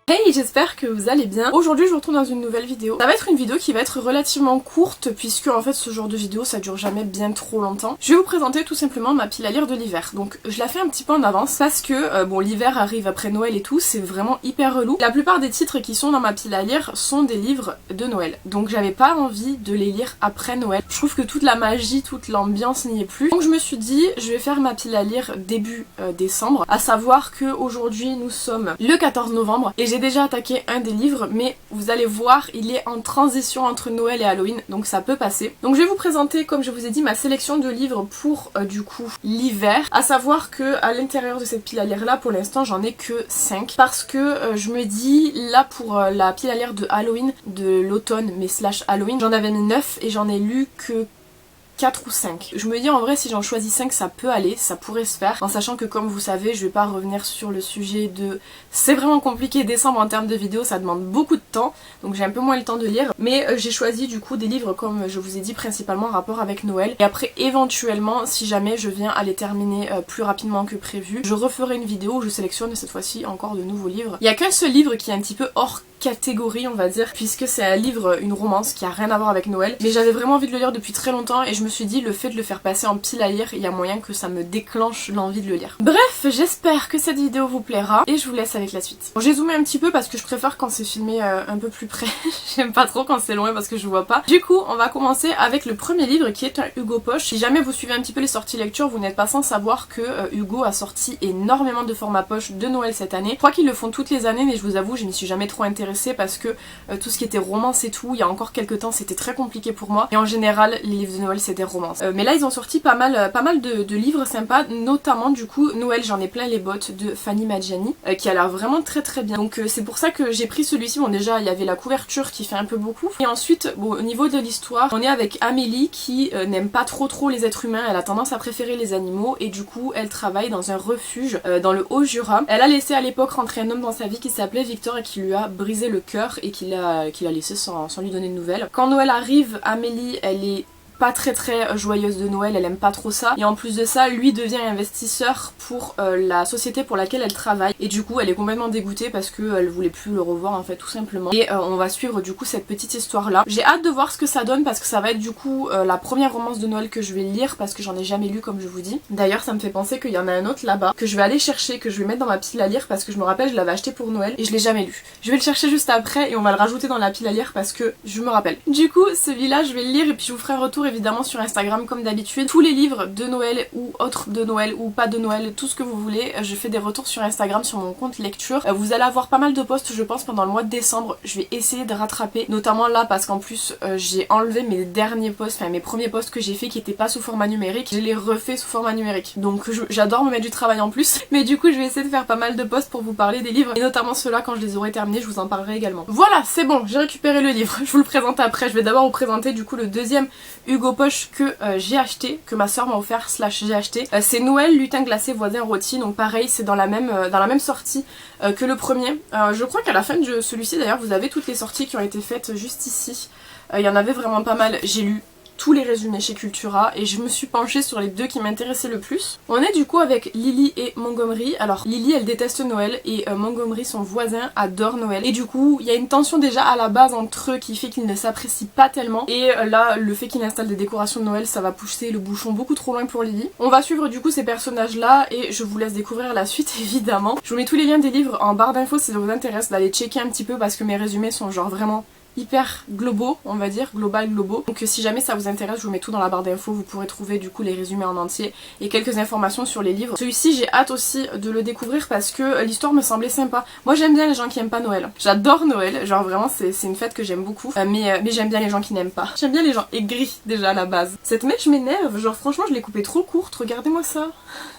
Hey, j'espère que vous allez bien. Aujourd'hui je vous retrouve dans une nouvelle vidéo. Ça va être une vidéo qui va être relativement courte puisque en fait ce genre de vidéo ça dure jamais bien trop longtemps. Je vais vous présenter tout simplement ma pile à lire de l'hiver. Donc je la fais un petit peu en avance parce que bon, l'hiver arrive après Noël et tout, c'est vraiment hyper relou. La plupart des titres qui sont dans ma pile à lire sont des livres de Noël. Donc j'avais pas envie de les lire après Noël. Je trouve que toute la magie, toute l'ambiance n'y est plus. Donc je me suis dit je vais faire ma pile à lire début décembre. À savoir que aujourd'hui nous sommes le 14 novembre et j'ai déjà attaqué un des livres, mais vous allez voir, il est en transition entre Noël et Halloween, donc ça peut passer. Donc je vais vous présenter, comme je vous ai dit, ma sélection de livres pour du coup l'hiver. À savoir que à l'intérieur de cette pile à lire là, pour l'instant j'en ai que 5 parce que je me dis là pour la pile à lire de Halloween, de l'automne mais slash Halloween, j'en avais mis 9 et j'en ai lu que 4 ou 5. Je me dis en vrai si j'en choisis 5 ça peut aller, ça pourrait se faire, en sachant que comme vous savez je vais pas revenir sur le sujet de... C'est vraiment compliqué décembre en termes de vidéos, ça demande beaucoup de temps, donc j'ai un peu moins le temps de lire, mais j'ai choisi du coup des livres comme je vous ai dit principalement en rapport avec Noël, et après éventuellement si jamais je viens à les terminer plus rapidement que prévu, je referai une vidéo où je sélectionne cette fois-ci encore de nouveaux livres. Il y a qu'un seul livre qui est un petit peu hors catégorie on va dire, puisque c'est un livre, une romance qui a rien à voir avec Noël, mais j'avais vraiment envie de le lire depuis très longtemps et je me suis dit le fait de le faire passer en pile à lire, il y a moyen que ça me déclenche l'envie de le lire. Bref, j'espère que cette vidéo vous plaira et je vous laisse avec la suite. Bon, j'ai zoomé un petit peu parce que je préfère quand c'est filmé un peu plus près, j'aime pas trop quand c'est loin parce que je vois pas. Du coup on va commencer avec le premier livre qui est un Hugo Poche. Si jamais vous suivez un petit peu les sorties lecture, vous n'êtes pas sans savoir que Hugo a sorti énormément de formats poche de Noël cette année. Je crois qu'ils le font toutes les années, mais je vous avoue je m'y suis jamais trop intéressée parce que tout ce qui était romance et tout, il y a encore quelques temps c'était très compliqué pour moi, et en général les livres de Noël c'était romance. Mais là ils ont sorti pas mal de livres sympas, notamment du coup Noël j'en ai plein les bottes de Fanny Maggiani qui a l'air vraiment très très bien, donc c'est pour ça que j'ai pris celui-ci. Bon déjà il y avait la couverture qui fait un peu beaucoup, et ensuite bon au niveau de l'histoire on est avec Amélie qui n'aime pas trop les êtres humains, elle a tendance à préférer les animaux et du coup elle travaille dans un refuge dans le Haut-Jura. Elle a laissé à l'époque rentrer un homme dans sa vie qui s'appelait Victor et qui lui a brisé le cœur et qu'il a laissé sans lui donner de nouvelles. Quand Noël arrive, Amélie elle est pas très joyeuse de Noël, elle aime pas trop ça, et en plus de ça lui devient investisseur pour la société pour laquelle elle travaille, et du coup elle est complètement dégoûtée parce qu'elle voulait plus le revoir en fait tout simplement, et on va suivre du coup cette petite histoire là. J'ai hâte de voir ce que ça donne parce que ça va être du coup la première romance de Noël que je vais lire parce que j'en ai jamais lu comme je vous dis. D'ailleurs ça me fait penser qu'il y en a un autre là-bas que je vais aller chercher, que je vais mettre dans ma pile à lire parce que je me rappelle je l'avais acheté pour Noël et je l'ai jamais lu. Je vais le chercher juste après et on va le rajouter dans la pile à lire parce que je me rappelle. Du coup celui-là je vais le lire et puis je vous ferai un retour évidemment sur Instagram comme d'habitude. Tous les livres de Noël ou autres de Noël ou pas de Noël, tout ce que vous voulez, je fais des retours sur Instagram sur mon compte lecture. Vous allez avoir pas mal de posts je pense pendant le mois de décembre, je vais essayer de rattraper, notamment là parce qu'en plus j'ai enlevé mes derniers posts, enfin mes premiers posts que j'ai fait qui étaient pas sous format numérique, je les refais sous format numérique. Donc j'adore me mettre du travail en plus, mais du coup je vais essayer de faire pas mal de posts pour vous parler des livres, et notamment ceux-là quand je les aurai terminés je vous en parlerai également. Voilà, c'est bon, j'ai récupéré le livre, je vous le présente après. Je vais d'abord vous présenter du coup le deuxième Hugo Poche que j'ai acheté, que ma soeur m'a offert slash j'ai acheté. C'est Noël, lutin glacé, voisin rôti, donc pareil c'est dans la même sortie que le premier. Je crois qu'à la fin de celui-ci d'ailleurs vous avez toutes les sorties qui ont été faites juste ici. Il y en avait vraiment pas mal, j'ai lu tous les résumés chez Cultura et je me suis penchée sur les deux qui m'intéressaient le plus. On est du coup avec Lily et Montgomery. Alors Lily elle déteste Noël et Montgomery son voisin adore Noël, et du coup il y a une tension déjà à la base entre eux qui fait qu'ils ne s'apprécient pas tellement, et là le fait qu'il installe des décorations de Noël ça va pousser le bouchon beaucoup trop loin pour Lily. On va suivre du coup ces personnages là et je vous laisse découvrir la suite évidemment. Je vous mets tous les liens des livres en barre d'infos si ça vous intéresse d'aller checker un petit peu parce que mes résumés sont genre vraiment hyper globaux, on va dire, globaux. Donc si jamais ça vous intéresse, je vous mets tout dans la barre d'infos, vous pourrez trouver du coup les résumés en entier et quelques informations sur les livres. Celui-ci j'ai hâte aussi de le découvrir parce que l'histoire me semblait sympa. Moi j'aime bien les gens qui aiment pas Noël. J'adore Noël, genre vraiment c'est une fête que j'aime beaucoup, mais j'aime bien les gens qui n'aiment pas. J'aime bien les gens aigris déjà à la base. Cette mèche m'énerve, genre franchement je l'ai coupée trop courte, regardez-moi ça.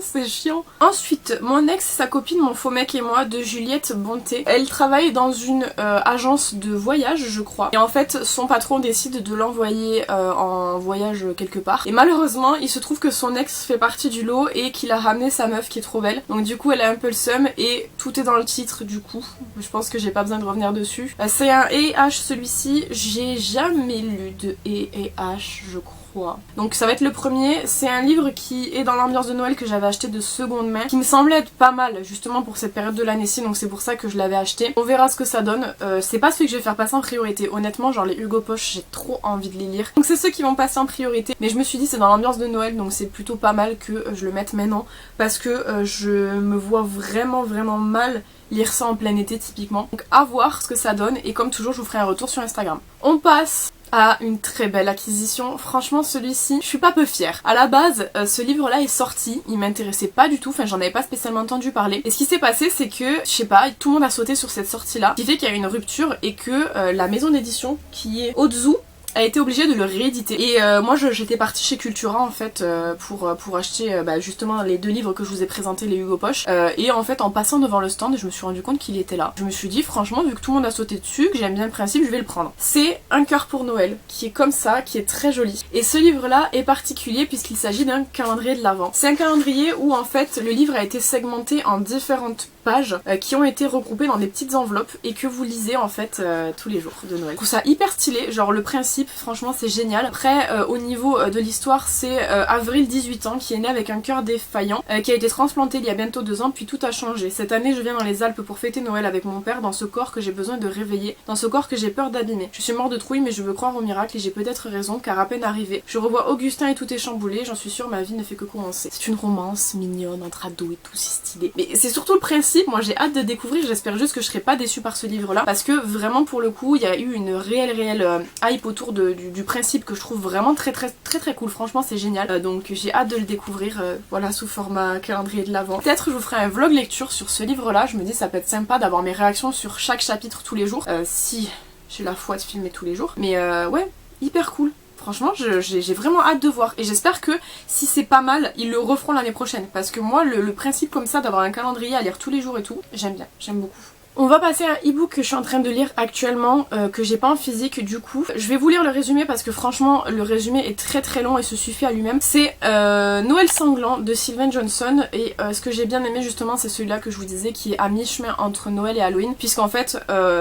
C'est chiant. Ensuite, mon ex, sa copine, mon faux mec et moi de Juliette Bonté. Elle travaille dans une agence de voyage je crois, et en fait son patron décide de l'envoyer en voyage quelque part, et malheureusement il se trouve que son ex fait partie du lot et qu'il a ramené sa meuf qui est trop belle, donc du coup elle a un peu le seum et tout est dans le titre du coup, je pense que j'ai pas besoin de revenir dessus. C'est un E et H celui-ci, j'ai jamais lu de E et H je crois. trop hâte. Donc ça va être le premier, c'est un livre qui est dans l'ambiance de Noël que j'avais acheté de seconde main, qui me semblait être pas mal justement pour cette période de l'année-ci, donc c'est pour ça que je l'avais acheté. On verra ce que ça donne, c'est pas celui que je vais faire passer en priorité, honnêtement, genre les Hugo Poche j'ai trop envie de les lire. Donc c'est ceux qui vont passer en priorité, mais je me suis dit c'est dans l'ambiance de Noël, donc c'est plutôt pas mal que je le mette maintenant, parce que je me vois vraiment mal lire ça en plein été typiquement. Donc à voir ce que ça donne, et comme toujours je vous ferai un retour sur Instagram. On passe à une très belle acquisition. Franchement celui-ci, je suis pas peu fière. À la base, ce livre-là est sorti, il m'intéressait pas du tout, enfin j'en avais pas spécialement entendu parler. Et ce qui s'est passé c'est que, je sais pas, tout le monde a sauté sur cette sortie-là, ce qui fait qu'il y a eu une rupture et que la maison d'édition qui est Ozu a été obligée de le rééditer. Et moi j'étais partie chez Cultura en fait pour acheter justement les deux livres que je vous ai présentés, les Hugo Poche, et en fait en passant devant le stand je me suis rendu compte qu'il était là. Je me suis dit franchement vu que tout le monde a sauté dessus, que j'aime bien le principe, je vais le prendre. C'est Un cœur pour Noël qui est comme ça, qui est très joli. Et ce livre là est particulier puisqu'il s'agit d'un calendrier de l'Avent. C'est un calendrier où en fait le livre a été segmenté en différentes pages qui ont été regroupées dans des petites enveloppes et que vous lisez en fait tous les jours de Noël. Je trouve ça hyper stylé, genre le principe franchement c'est génial. Après au niveau de l'histoire c'est Avril 18 ans qui est né avec un cœur défaillant, qui a été transplanté il y a bientôt 2 ans puis tout a changé. Cette année je viens dans les Alpes pour fêter Noël avec mon père dans ce corps que j'ai besoin de réveiller, dans ce corps que j'ai peur d'abîmer. Je suis mort de trouille mais je veux croire au miracle et j'ai peut-être raison car à peine arrivé je revois Augustin et tout est chamboulé, j'en suis sûre ma vie ne fait que commencer. C'est une romance mignonne entre ados et tout, c'est stylé. Mais c'est surtout le principe, moi j'ai hâte de découvrir, j'espère juste que je serai pas déçue par ce livre là parce que vraiment pour le coup il y a eu une réelle hype autour du principe que je trouve vraiment très cool, franchement c'est génial. Donc j'ai hâte de le découvrir voilà sous format calendrier de l'Avent. Peut-être je vous ferai un vlog lecture sur ce livre là, je me dis ça peut être sympa d'avoir mes réactions sur chaque chapitre tous les jours, si j'ai la foi de filmer tous les jours. Mais ouais, hyper cool. Franchement j'ai vraiment hâte de voir et j'espère que si c'est pas mal ils le referont l'année prochaine parce que moi le principe comme ça d'avoir un calendrier à lire tous les jours et tout, j'aime bien, j'aime beaucoup. On va passer à un e-book que je suis en train de lire actuellement, que j'ai pas en physique du coup. Je vais vous lire le résumé parce que franchement le résumé est très long et se suffit à lui-même. C'est Noël sanglant de Sylvain Johnson et ce que j'ai bien aimé justement c'est celui-là que je vous disais qui est à mi-chemin entre Noël et Halloween puisqu'en fait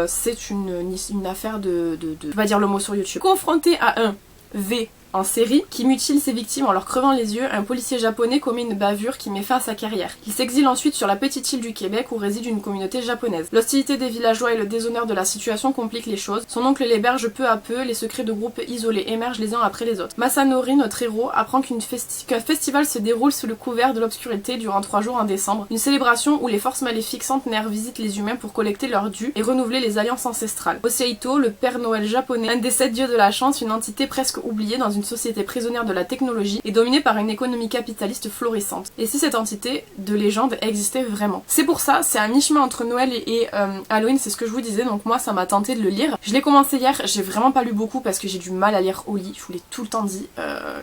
c'est une affaire de je vais pas dire le mot sur YouTube. Confronté à un V en série, qui mutile ses victimes en leur crevant les yeux, un policier japonais commet une bavure qui met fin à sa carrière. Il s'exile ensuite sur la petite île du Québec où réside une communauté japonaise. L'hostilité des villageois et le déshonneur de la situation compliquent les choses. Son oncle l'héberge peu à peu, les secrets de groupes isolés émergent les uns après les autres. Masanori, notre héros, apprend qu'un festival se déroule sous le couvert de l'obscurité durant 3 jours en décembre. Une célébration où les forces maléfiques centenaires visitent les humains pour collecter leurs dûs et renouveler les alliances ancestrales. Oseito, le Père Noël japonais, un des 7 dieux de la chance, une entité presque oubliée dans une société prisonnière de la technologie et dominée par une économie capitaliste florissante. Et si cette entité de légende existait vraiment? C'est pour ça, c'est à mi-chemin entre Noël et Halloween, c'est ce que je vous disais, donc moi ça m'a tenté de le lire. Je l'ai commencé hier, j'ai vraiment pas lu beaucoup parce que j'ai du mal à lire au lit, je vous l'ai tout le temps dit.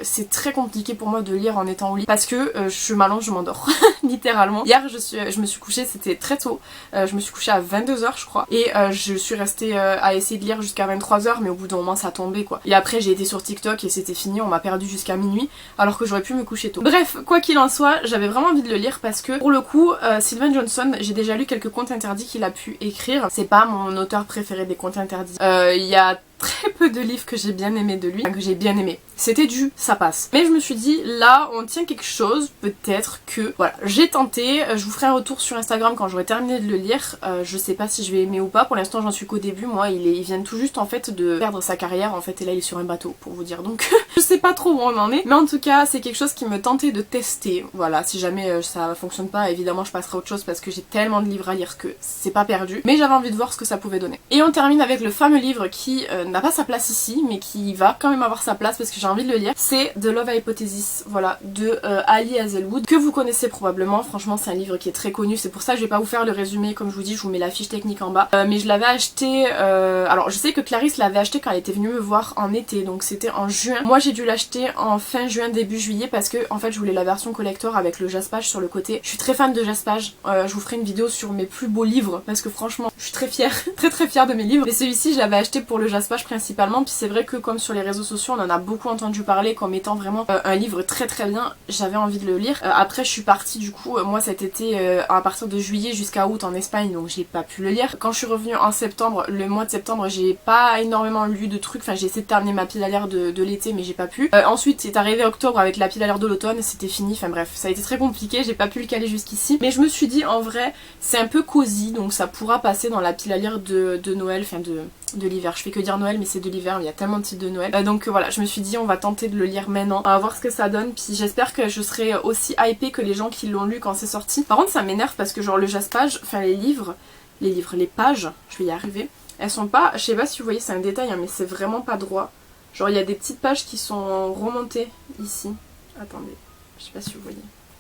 C'est très compliqué pour moi de lire en étant au lit parce que je m'allonge, je m'endors, littéralement. Hier je me suis couchée, c'était très tôt, je me suis couchée à 22h je crois, et je suis restée à essayer de lire jusqu'à 23h, mais au bout d'un moment ça tombait quoi. Et après j'ai été sur TikTok et c'était fini, on m'a perdu jusqu'à minuit alors que j'aurais pu me coucher tôt. Bref, quoi qu'il en soit, j'avais vraiment envie de le lire parce que pour le coup, Sylvain Johnson, j'ai déjà lu quelques contes interdits qu'il a pu écrire. C'est pas mon auteur préféré des contes interdits. Il y a très peu de livres que j'ai bien aimé de lui, enfin, que j'ai bien aimé. C'était ça passe. Mais je me suis dit, là, on tient quelque chose, peut-être que... Voilà, j'ai tenté, je vous ferai un retour sur Instagram quand j'aurai terminé de le lire. Je sais pas si je vais aimer ou pas, pour l'instant j'en suis qu'au début, moi, il vient tout juste en fait de perdre sa carrière, en fait, et là il est sur un bateau, pour vous dire, donc je sais pas trop où on en est. Mais en tout cas, c'est quelque chose qui me tentait de tester, voilà, si jamais ça fonctionne pas, évidemment je passerai à autre chose parce que j'ai tellement de livres à lire que c'est pas perdu. Mais j'avais envie de voir ce que ça pouvait donner. Et on termine avec le fameux livre qui n'a pas sa place ici, mais qui va quand même avoir sa place parce que j'ai envie de le lire. C'est The Love Hypothesis, voilà, de Ali Hazelwood, que vous connaissez probablement. Franchement c'est un livre qui est très connu, c'est pour ça que je vais pas vous faire le résumé, comme je vous dis je vous mets la fiche technique en bas. Mais je l'avais acheté, alors je sais que Clarisse l'avait acheté quand elle était venue me voir en été, donc c'était en juin. Moi j'ai dû l'acheter en fin juin début juillet parce que en fait je voulais la version collector avec le jaspage sur le côté. Je suis très fan de jaspage, je vous ferai une vidéo sur mes plus beaux livres parce que franchement je suis très fière, très fière de mes livres. Mais celui-ci je l'avais acheté pour le jaspage page principalement, puis c'est vrai que comme sur les réseaux sociaux on en a beaucoup entendu parler comme étant vraiment un livre très très bien, j'avais envie de le lire. Après je suis partie du coup, moi cet été à partir de juillet jusqu'à août en Espagne, donc j'ai pas pu le lire. Quand je suis revenue en septembre, le mois de septembre, j'ai pas énormément lu de trucs, enfin j'ai essayé de terminer ma pile à lire de l'été mais j'ai pas pu. Ensuite c'est arrivé octobre avec la pile à lire de l'automne, c'était fini, enfin bref, ça a été très compliqué, j'ai pas pu le caler jusqu'ici. Mais je me suis dit en vrai c'est un peu cosy, donc ça pourra passer dans la pile à lire de Noël, enfin de l'hiver. Je fais que dire Noël mais c'est de l'hiver, il y a tellement de titres de Noël. Donc voilà, je me suis dit on va tenter de le lire maintenant, on va voir ce que ça donne, puis j'espère que je serai aussi hypée que les gens qui l'ont lu quand c'est sorti. Par contre ça m'énerve parce que genre le jaspage, enfin les pages, je vais y arriver, elles sont pas, je sais pas si vous voyez c'est un détail hein, mais c'est vraiment pas droit. Genre il y a des petites pages qui sont remontées ici. Attendez, je sais pas si vous voyez.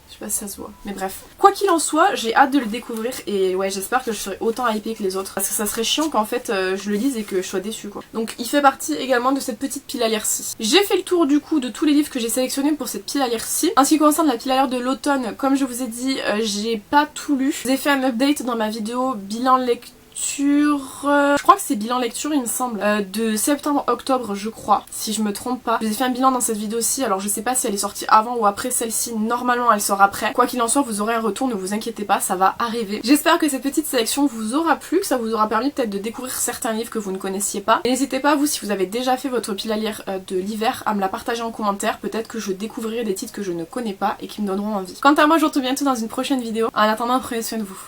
Je sais pas si ça se voit, mais bref. Quoi qu'il en soit, j'ai hâte de le découvrir et ouais, j'espère que je serai autant hypée que les autres. Parce que ça serait chiant qu'en fait je le lise et que je sois déçue quoi. Donc il fait partie également de cette petite pile à lire-ci. J'ai fait le tour du coup de tous les livres que j'ai sélectionnés pour cette pile à lire-ci. En ce qui concerne la pile à lire de l'automne, comme je vous ai dit, j'ai pas tout lu. Je vous ai fait un update dans ma vidéo bilan lecture. Je crois que c'est bilan lecture il me semble, de septembre-octobre je crois, si je me trompe pas. Je vous ai fait un bilan dans cette vidéo-ci, alors je sais pas si elle est sortie avant ou après celle-ci, normalement elle sort après. Quoi qu'il en soit, vous aurez un retour, ne vous inquiétez pas, ça va arriver. J'espère que cette petite sélection vous aura plu, que ça vous aura permis peut-être de découvrir certains livres que vous ne connaissiez pas. Et n'hésitez pas, vous, si vous avez déjà fait votre pile à lire de l'hiver, à me la partager en commentaire, peut-être que je découvrirai des titres que je ne connais pas et qui me donneront envie. Quant à moi, je vous retrouve bientôt dans une prochaine vidéo. En attendant, prenez soin de vous.